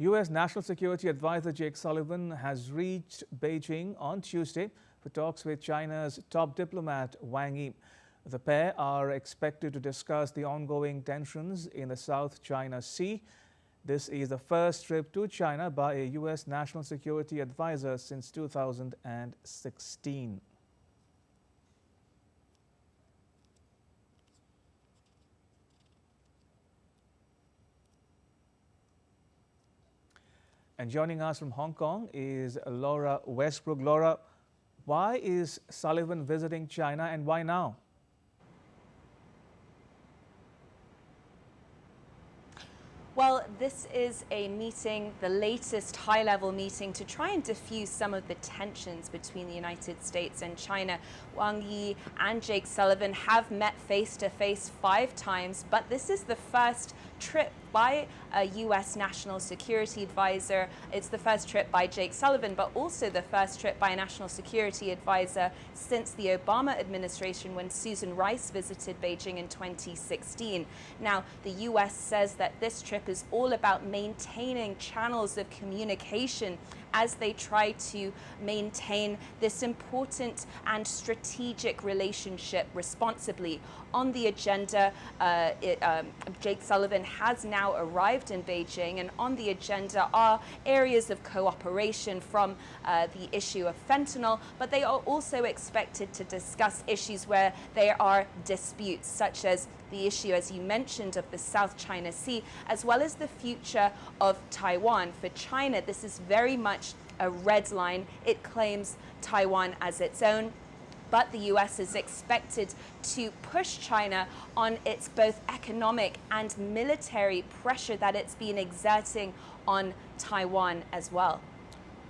U.S. National Security Advisor Jake Sullivan has reached Beijing on Tuesday for talks with China's top diplomat Wang Yi. The pair are expected to discuss the ongoing tensions in the South China Sea. This is the first trip to China by a U.S. National Security Advisor since 2016. And joining us from Hong Kong is Laura Westbrook. Laura, why is Sullivan visiting China and why now? Well, this is a meeting, the latest high-level meeting to try and diffuse some of the tensions between the United States and China. Wang Yi and Jake Sullivan have met face-to-face 5 times, but this is the first trip by a U.S. National Security Advisor. It's the first trip by Jake Sullivan, but also the first trip by a National Security Advisor since the Obama administration when Susan Rice visited Beijing in 2016. Now, the U.S. says that this trip is all about maintaining channels of communication as they try to maintain this important and strategic relationship responsibly. On the agenda, Jake Sullivan has now arrived in Beijing, and on the agenda are areas of cooperation from the issue of fentanyl, but they are also expected to discuss issues where there are disputes, such as the issue, as you mentioned, of the South China Sea, as well as the future of Taiwan. For China, this is very much a red line. It claims Taiwan as its own, but the US is expected to push China on its both economic and military pressure that it's been exerting on Taiwan as well.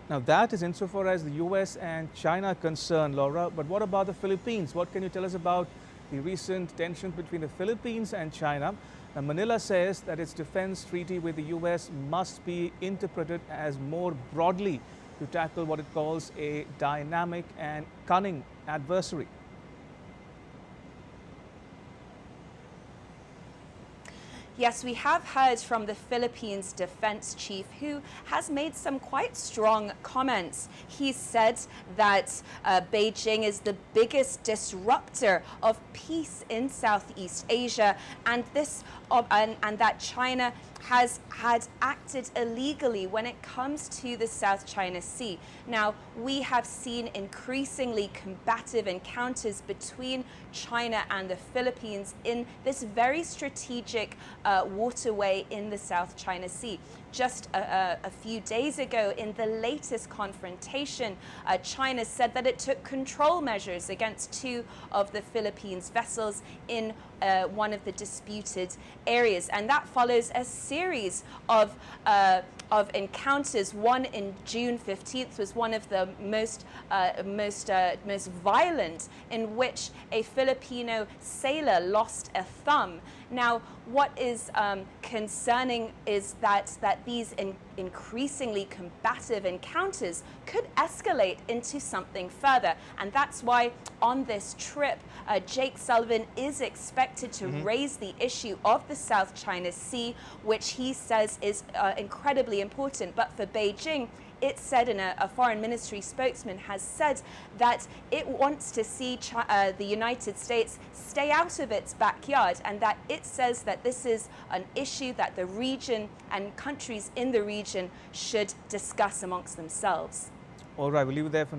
Now that is insofar as the US and China are concerned, Laura, but what about the Philippines? What can you tell us about the recent tension between the Philippines and China? Now, Manila says that its defense treaty with the US must be interpreted as more broadly to tackle what it calls a dynamic and cunning adversary. Yes, we have heard from the Philippines defense chief, who has made some quite strong comments. He said that Beijing is the biggest disruptor of peace in Southeast Asia, and that China has acted illegally when it comes to the South China Sea. Now, we have seen increasingly combative encounters between China and the Philippines in this very strategic waterway in the South China Sea. Just a few days ago, in the latest confrontation, China said that it took control measures against 2 of the Philippines' vessels in one of the disputed areas, and that follows a series of encounters. One in June 15th was one of the most violent, in which a Filipino sailor lost a thumb. Now, what is concerning is that these increasingly combative encounters could escalate into something further, and that's why on this trip, Jake Sullivan is expected to raise the issue of the South China Sea, which he says is incredibly important. But for Beijing, it said, in a foreign ministry spokesman has said that it wants to see the United States stay out of its backyard, and that it says that this is an issue that the region and countries in the region should discuss amongst themselves. All right, we'll leave it there for